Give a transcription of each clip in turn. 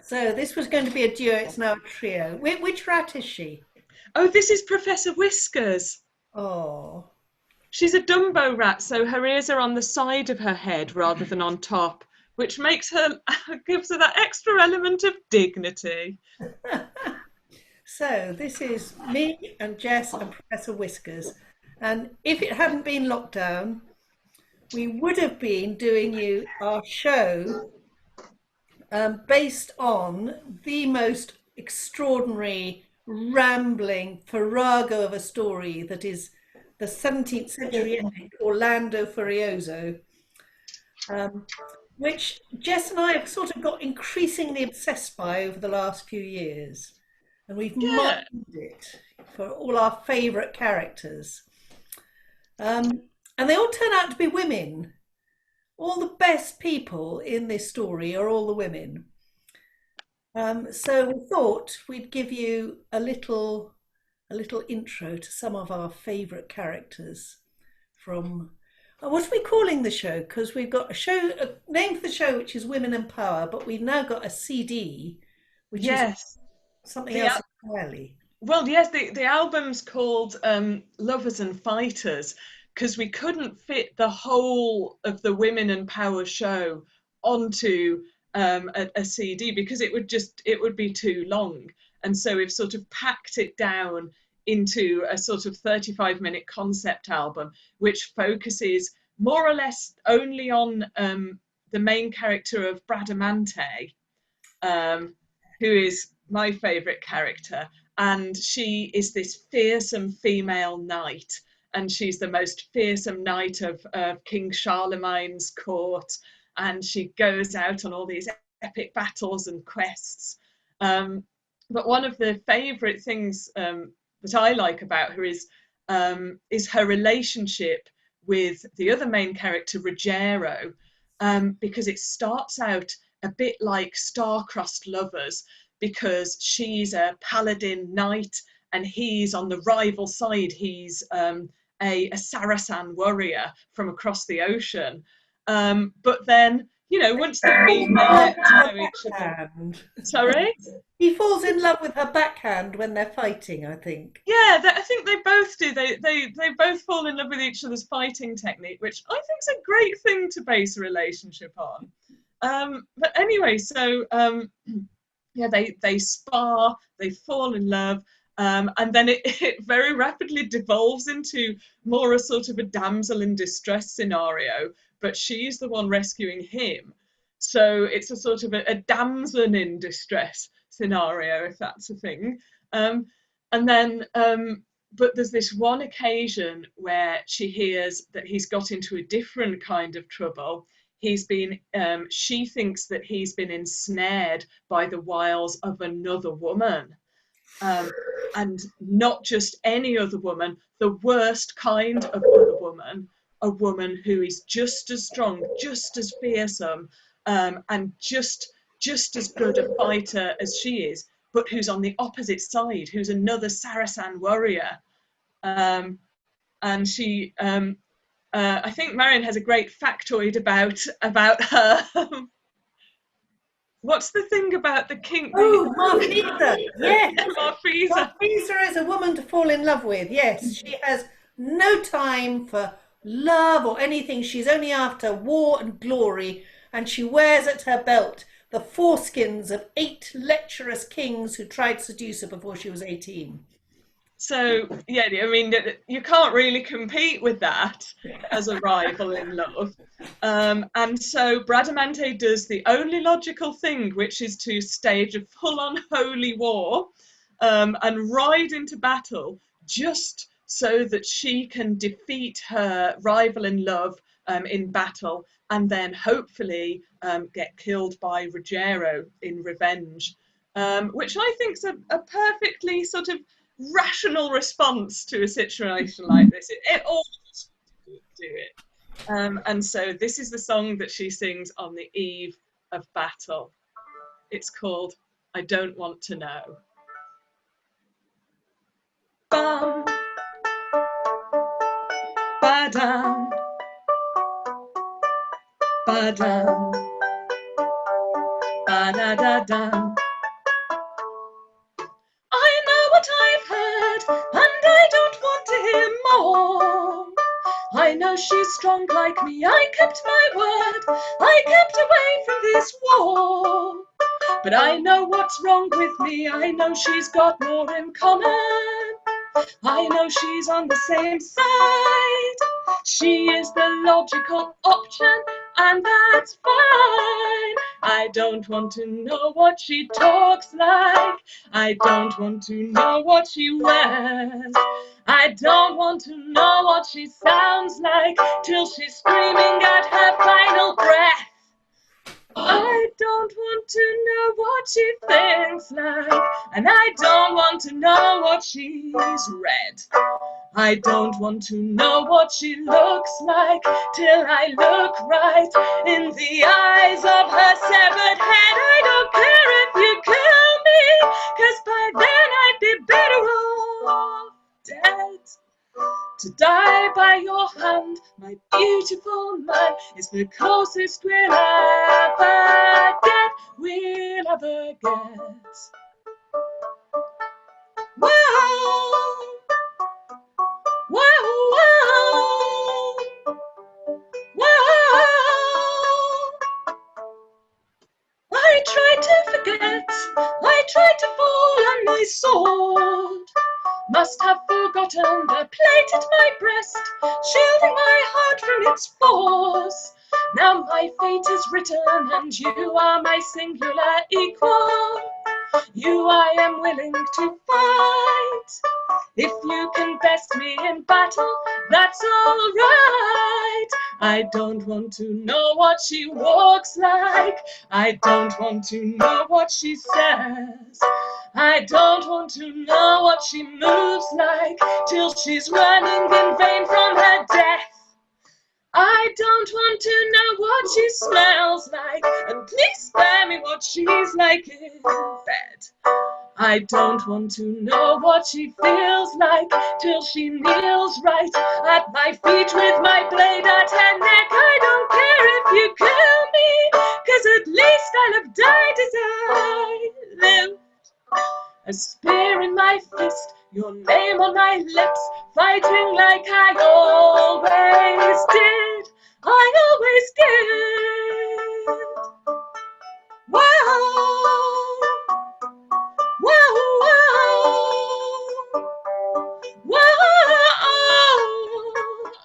So this was going to be a duo, it's now a trio. Which rat is she? Oh, this is Professor Whiskers. Oh, She's a Dumbo rat, so her ears are on the side of her head rather than on top, which makes her gives her that extra element of dignity. so this is me and Jess and Professor Whiskers. And if it hadn't been lockdown, we would have been doing you our show based on the most extraordinary, rambling farrago of a story that is the 17th century epic Orlando Furioso, um, which Jess and I have sort of got increasingly obsessed by over the last few years. And we've mined Yeah, it for all our favourite characters. And they all turn out to be women. All the best people in this story are all the women. So we thought we'd give you a little intro to some of our favourite characters from what are we calling the show? Because we've got a name for the show which is Women and Power, but we've now got a CD which is yes. something The else al- entirely. well, yes, the album's called Lovers and Fighters because we couldn't fit the whole of the Women and Power show onto a CD because it would be too long. And so we've sort of packed it down into a sort of 35-minute concept album, which focuses more or less only on the main character of Bradamante, um, who is my favourite character. And she is this fearsome female knight. And she's the most fearsome knight of King Charlemagne's court. And she goes out on all these epic battles and quests. Um, but one of the favourite things that I like about her is her relationship with the other main character, Rogero, because it starts out a bit like star-crossed lovers because she's a paladin knight and he's on the rival side. He's a Saracen warrior from across the ocean. But then, once they've been In they love get with to her know each other. backhand. Sorry? He falls in love with her backhand when they're fighting, I think. Yeah, I think they both do. They both fall in love with each other's fighting technique, which I think is a great thing to base a relationship on. But anyway, so yeah, they spar, they fall in love, and then it very rapidly devolves into more a sort of a damsel in distress scenario, but she's the one rescuing him. So it's a sort of a damsel in distress scenario, if that's a thing. Um, and then, but there's this one occasion where she hears that he's got into a different kind of trouble. She thinks that he's been ensnared by the wiles of another woman. Um, and not just any other woman, the worst kind of other woman, a woman who is just as strong, just as fearsome, and just as good a fighter as she is, but who's on the opposite side, who's another Saracen warrior. Um, and I think Marion has a great factoid about her. What's the thing about the king? Oh, Marfisa, yes. Marfisa. Marfisa is a woman to fall in love with. Yes, she has no time for love or anything. She's only after war and glory, and she wears at her belt the foreskins of 8 lecherous kings who tried to seduce her before she was 18. So yeah, I mean, you can't really compete with that as a rival in love. And so Bradamante does the only logical thing, which is to stage a full-on holy war and ride into battle just so that she can defeat her rival in love in battle and then hopefully get killed by Rogero in revenge, which I think is a perfectly sort of rational response to a situation like this. It all do it. And so this is the song that she sings on the eve of battle. It's called I Don't Want to Know. Bum, ba-dum, ba-dum, ba-da-da-dum. I know she's strong like me. I kept my word. I kept away from this war. But I know what's wrong with me. I know she's got more in common. I know she's on the same side. She is the logical option, and that's fine. I don't want to know what she talks like. I don't want to know what she wears. I don't want to know what she sounds like till she's screaming at her final breath. I don't want to know what she thinks like, and I don't want to know what she's read. I don't want to know what she looks like till I look right in the eyes of her severed head. I don't care if you kill me, 'cause by then I'd be better off dead. To die by your hand, my beautiful man, is the closest we'll ever get, Whoa, whoa, whoa, whoa. I tried to forget, I tried to fall on my sword. Must have forgotten the plate at my breast, shielding my heart from its force. Now my fate is written, and you are my singular equal. You I am willing to fight. If you can best me in battle, that's all right. I don't want to know what she walks like. I don't want to know what she says. I don't want to know what she moves like till she's running in vain from her death. I don't want to know what she smells like, and please spare me what she's like in bed. I don't want to know what she feels like till she kneels right at my feet with my blade at her neck. I don't care if you kill me, 'cause at least I'll have died as I live. A spear in my fist, your name on my lips, fighting like I always did. I always did. Whoa, whoa, whoa, whoa,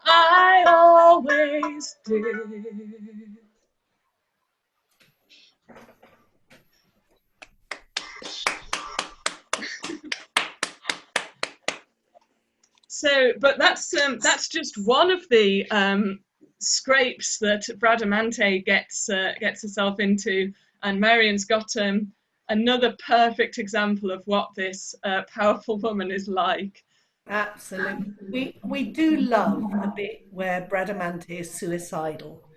I always did. So, but that's just one of the scrapes that Bradamante gets herself into, and Marion's got another perfect example of what this powerful woman is like. Absolutely. We do love a bit where Bradamante is suicidal.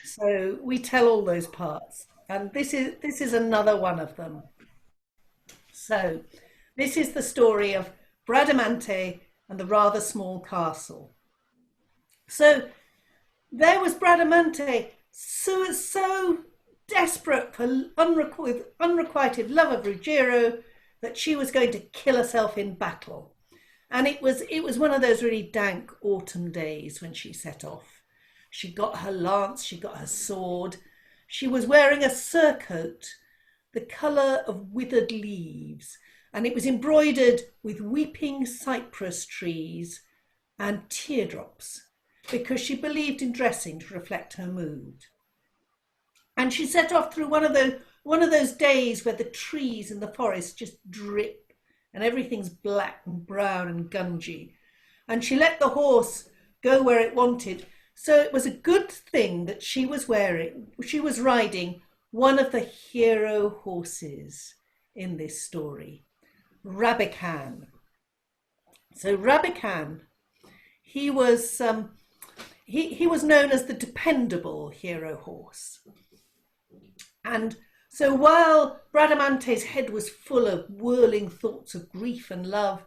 So we tell all those parts. And this is another one of them. So this is the story of Bradamante and the rather small castle. So there was Bradamante, so desperate for unrequited love of Ruggiero that she was going to kill herself in battle. And it was one of those really dank autumn days when she set off. She got her lance, she got her sword. She was wearing a surcoat, the colour of withered leaves, and it was embroidered with weeping cypress trees and teardrops, because she believed in dressing to reflect her mood. And she set off through one of those days where the trees in the forest just drip and everything's black and brown and gungy. And she let the horse go where it wanted. So it was a good thing that she was riding one of the hero horses in this story, Rabican. So Rabican, he was known as the dependable hero horse. And so while Bradamante's head was full of whirling thoughts of grief and love,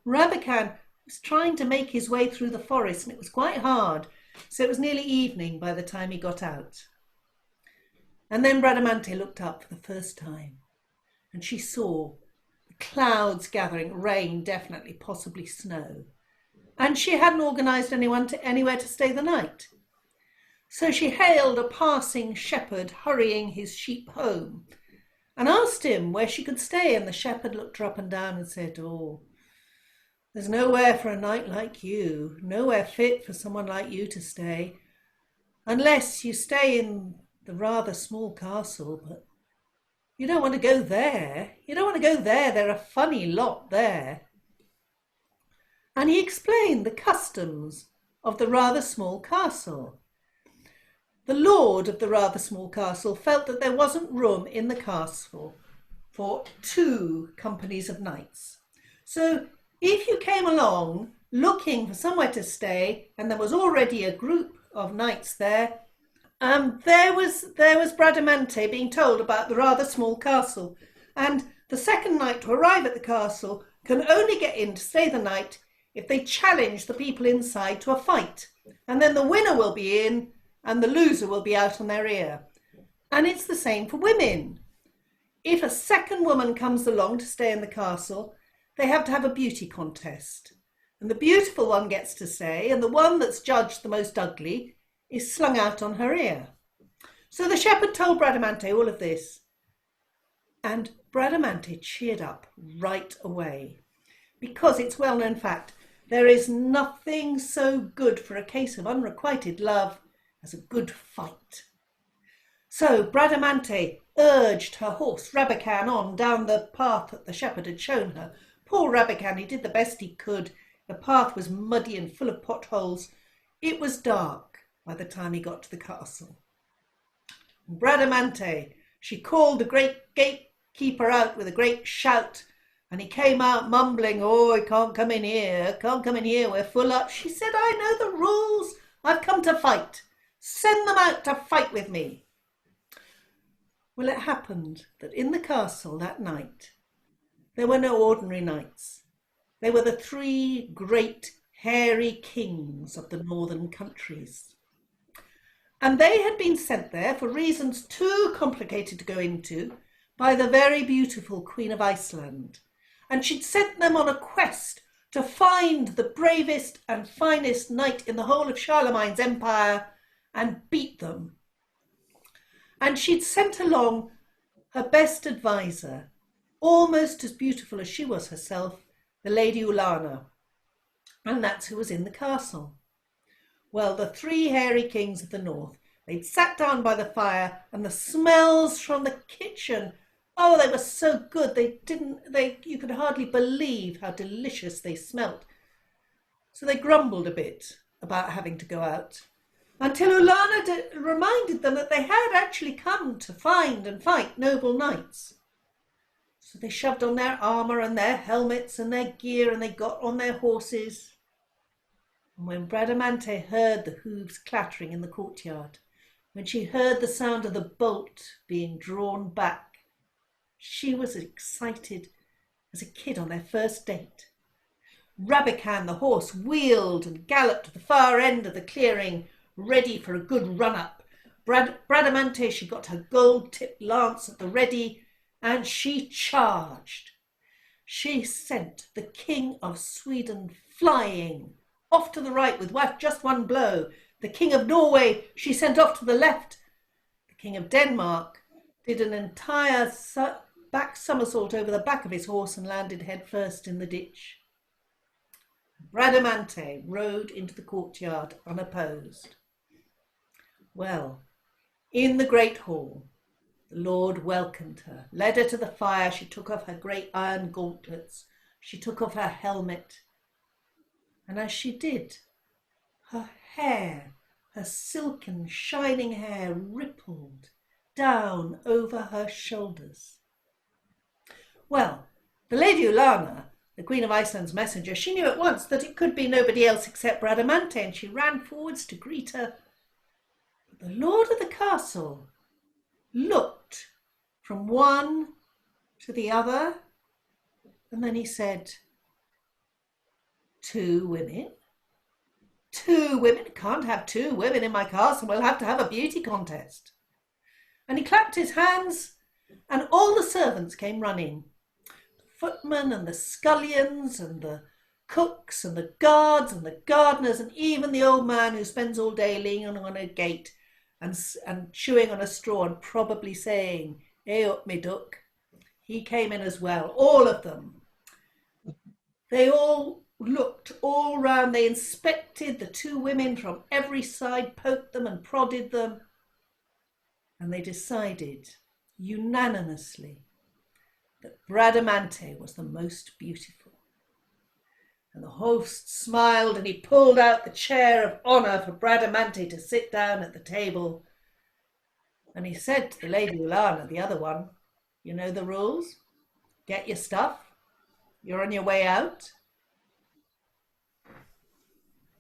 Rabican was trying to make his way through the forest, and it was quite hard. So it was nearly evening by the time he got out. And then Bradamante looked up for the first time, and she saw the clouds gathering, rain definitely, possibly snow. and she hadn't organised anyone to anywhere to stay the night. So she hailed a passing shepherd hurrying his sheep home and asked him where she could stay, and the shepherd looked her up and down and said, "Oh, there's nowhere for a night like you, nowhere fit for someone like you to stay, unless you stay in the rather small castle, but you don't want to go there. You don't want to go there. They're a funny lot there." And he explained the customs of the rather small castle. The lord of the rather small castle felt that there wasn't room in the castle for 2 companies of knights. So if you came along looking for somewhere to stay and there was already a group of knights there, there was Bradamante being told about the rather small castle, and the second knight to arrive at the castle can only get in to stay the night if they challenge the people inside to a fight, and then the winner will be in and the loser will be out on their ear. And it's the same for women. If a second woman comes along to stay in the castle, they have to have a beauty contest, and the beautiful one gets to stay, and the one that's judged the most ugly is slung out on her ear. So the shepherd told Bradamante all of this, and Bradamante cheered up right away, because it's well-known fact, there is nothing so good for a case of unrequited love as a good fight. So Bradamante urged her horse Rabican on down the path that the shepherd had shown her. Poor Rabican, he did the best he could. The path was muddy and full of potholes. It was dark by the time he got to the castle. Bradamante, she called the great gatekeeper out with a great shout, and he came out mumbling, "Oh, I can't come in here, we're full up." She said, "I know the rules, I've come to fight. Send them out to fight with me." Well, it happened that in the castle that night, there were no ordinary knights. They were the 3 great hairy kings of the northern countries. And they had been sent there for reasons too complicated to go into by the very beautiful Queen of Iceland. And she'd sent them on a quest to find the bravest and finest knight in the whole of Charlemagne's empire and beat them. And she'd sent along her best advisor, almost as beautiful as she was herself, the Lady Ulana. And that's who was in the castle. Well, the 3 hairy kings of the north, they'd sat down by the fire, and the smells from the kitchen, oh, they were so good, you could hardly believe how delicious they smelt. So they grumbled a bit about having to go out, until Ulana reminded them that they had actually come to find and fight noble knights. So they shoved on their armour and their helmets and their gear, and they got on their horses. And when Bradamante heard the hooves clattering in the courtyard, when she heard the sound of the bolt being drawn back, she was as excited as a kid on their first date. Rabican, the horse, wheeled and galloped to the far end of the clearing, ready for a good run-up. Bradamante, she got her gold-tipped lance at the ready, and she charged. She sent the King of Sweden flying off to the right with just one blow. The King of Norway she sent off to the left. The King of Denmark did an entire back somersault over the back of his horse and landed head first in the ditch. Bradamante rode into the courtyard unopposed. Well, in the great hall, the Lord welcomed her, led her to the fire. She took off her great iron gauntlets. She took off her helmet. And as she did, her hair, her silken, shining hair, rippled down over her shoulders. Well, the Lady Ulana, the Queen of Iceland's messenger, she knew at once that it could be nobody else except Bradamante, and she ran forwards to greet her. But the lord of the castle looked from one to the other, and then he said, "2 women? 2 women? Can't have 2 women in my castle. We'll have to have a beauty contest." And he clapped his hands, and all the servants came running. The footmen and the scullions and the cooks and the guards and the gardeners and even the old man who spends all day leaning on a gate and chewing on a straw and probably saying, "Hey up, me duck." He came in as well, all of them. They all looked all round. They inspected the two women from every side, poked them and prodded them, and they decided unanimously that Bradamante was the most beautiful. And the host smiled and he pulled out the chair of honour for Bradamante to sit down at the table. And he said to the Lady Ulana, the other one, "You know the rules. Get your stuff. You're on your way out."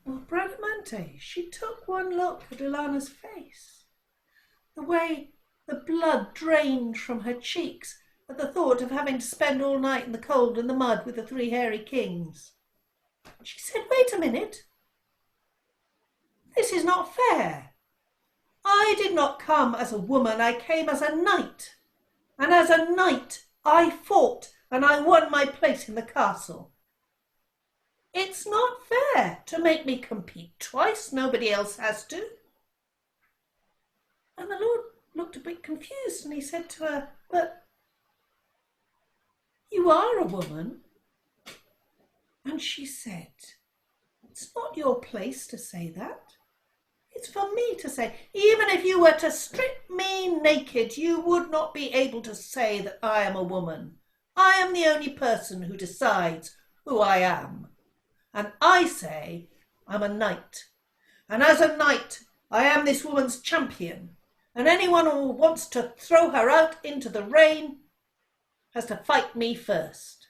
Well, Bradamante, she took one look at Ulana's face, the way the blood drained from her cheeks at the thought of having to spend all night in the cold and the mud with the three hairy kings. She said, "Wait a minute. This is not fair. I did not come as a woman, I came as a knight. And as a knight, I fought and I won my place in the castle. It's not fair to make me compete twice. Nobody else has to." And the Lord looked a bit confused and he said to her, "But you are a woman." And she said, "It's not your place to say that. It's for me to say. Even if you were to strip me naked, you would not be able to say that I am a woman. I am the only person who decides who I am. And I say I'm a knight. And as a knight, I am this woman's champion. And anyone who wants to throw her out into the rain has to fight me first."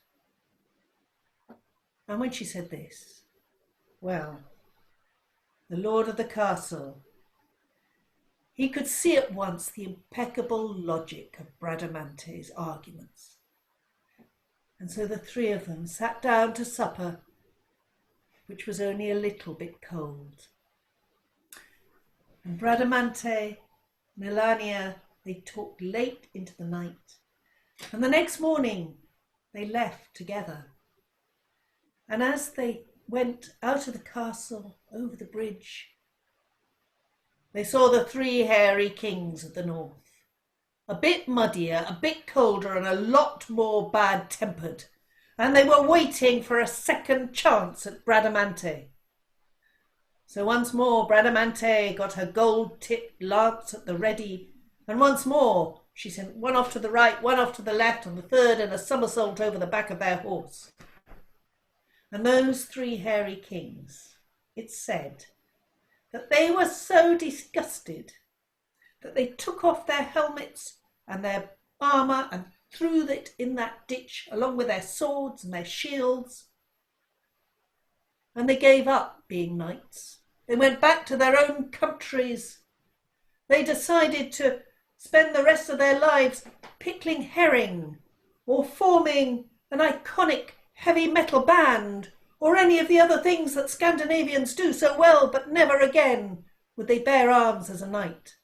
And when she said this, well, the lord of the castle, he could see at once the impeccable logic of Bradamante's arguments. And so the three of them sat down to supper, which was only a little bit cold. And Bradamante and Melania, they talked late into the night. And the next morning, they left together. And as they went out of the castle, over the bridge, they saw the three hairy kings of the north, a bit muddier, a bit colder, and a lot more bad-tempered. And they were waiting for a second chance at Bradamante. So once more, Bradamante got her gold-tipped lance at the ready, and once more she sent one off to the right, one off to the left, and the third in a somersault over the back of their horse. And those three hairy kings, it's said, that they were so disgusted that they took off their helmets and their armour and threw it in that ditch along with their swords and their shields. And they gave up being knights. They went back to their own countries. They decided to spend the rest of their lives pickling herring or forming an iconic heavy metal band or any of the other things that Scandinavians do so well, but never again would they bear arms as a knight.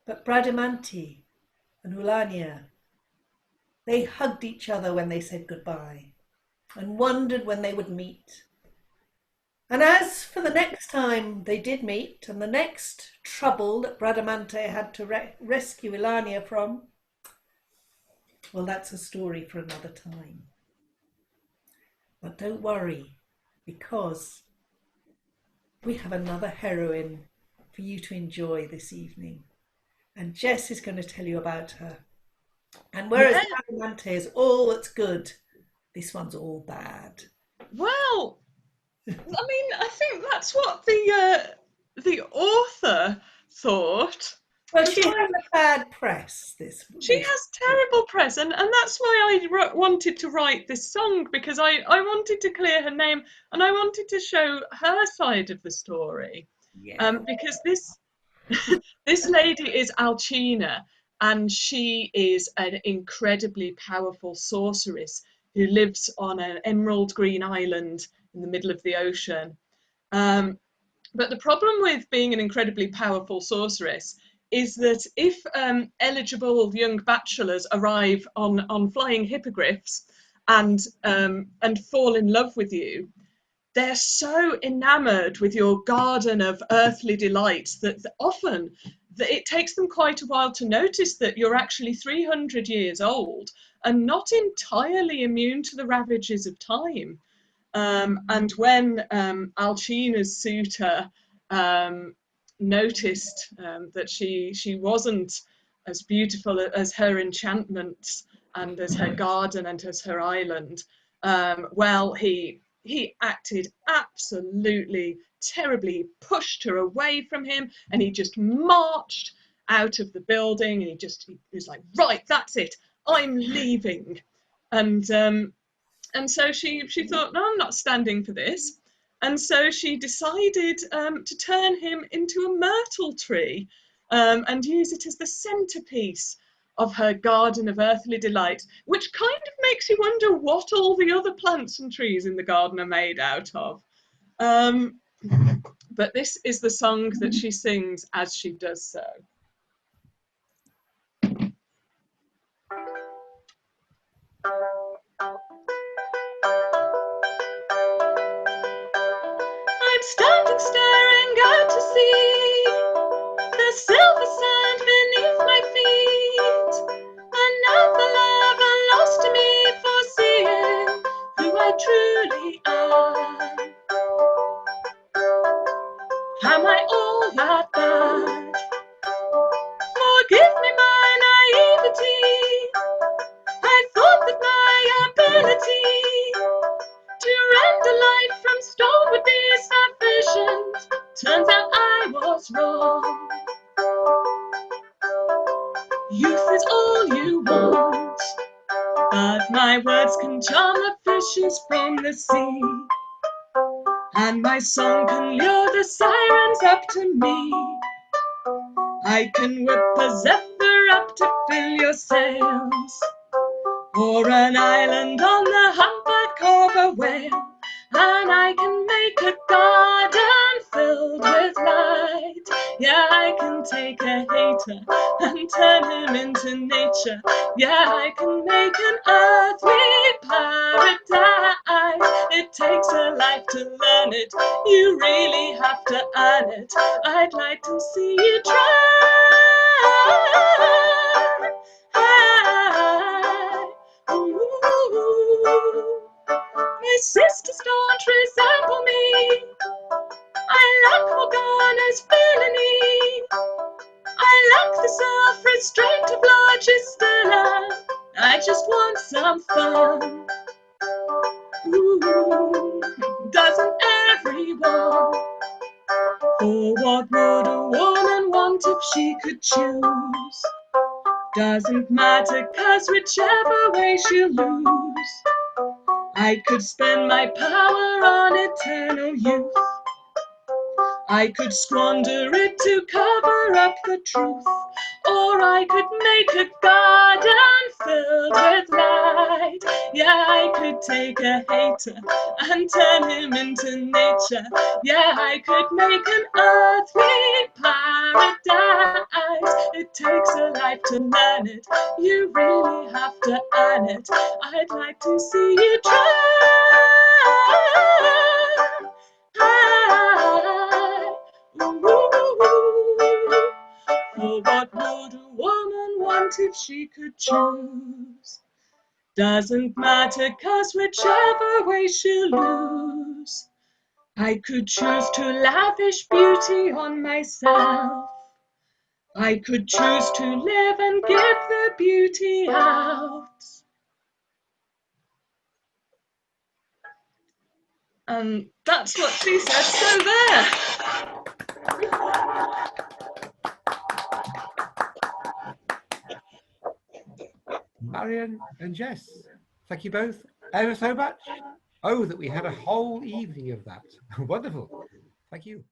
But Bradamante and Ulania, they hugged each other when they said goodbye and wondered when they would meet. And as for the next time they did meet and the next trouble that Bradamante had to rescue Ulania from, well, that's a story for another time. But don't worry, because we have another heroine for you to enjoy this evening. And Jess is going to tell you about her. And whereas Bradamante is all that's good, this one's all bad. Well, I mean, I think that's what the author thought. Well, she has a bad press. She has terrible press, and that's why I wanted to write this song, because I wanted to clear her name and I wanted to show her side of the story. Yeah. Because this lady is Alcina, and she is an incredibly powerful sorceress who lives on an emerald green island in the middle of the ocean. But the problem with being an incredibly powerful sorceress is that if eligible young bachelors arrive on flying hippogriffs and fall in love with you, they're so enamored with your garden of earthly delights that often it takes them quite a while to notice that you're actually 300 years old and not entirely immune to the ravages of time. And when Alcina's suitor noticed that she wasn't as beautiful as her enchantments and as her garden and as her island, well, he acted absolutely terribly. He pushed her away from him and he just marched out of the building, and he was like, right, that's it, I'm leaving. And so she thought, no, I'm not standing for this. And so she decided to turn him into a myrtle tree and use it as the centerpiece of her garden of earthly delight, which kind of makes you wonder what all the other plants and trees in the garden are made out of. But this is the song that she sings as she does so. I'm standing staring out to sea, the silver sand beneath my feet. Another lover lost to me for seeing who I truly am. Am I all that bad? Forgive me my naivety. I thought that my ability to render light from stone would be sufficient. Turns out I was wrong. Youth is all you want, but my words can charm the fishes from the sea, and my song can lure the sirens up to me. I can whip a zephyr up to fill your sails, or an island on the humpback of a whale, and I can make a garden filled with light. Yeah, I can take a hater and turn him into nature. Yeah, I can make an earthly paradise. It takes a life to learn it. You really have to earn it. I'd like to see you try. My sisters don't resemble me. I lack Morgana's villainy. I lack the self-restraint of larger Stella. I just want some fun. Ooh, doesn't everyone? For what would a woman want if she could choose? Doesn't matter, 'cause whichever way she'll lose. I could spend my power on eternal youth. I could squander it to cover up the truth. Or I could make a garden filled with light. Yeah, I could take a hater and turn him into nature. Yeah, I could make an earthly paradise. It takes a life to learn it. You really have to earn it. I'd like to see you try. For what would a woman want if she could choose? Doesn't matter, 'cause whichever way she'll lose. I could choose to lavish beauty on myself. I could choose to live and give the beauty out. And that's what she said, so there. Marion and Jess, thank you both ever so much. Oh, that we had a whole evening of that. Wonderful. Thank you.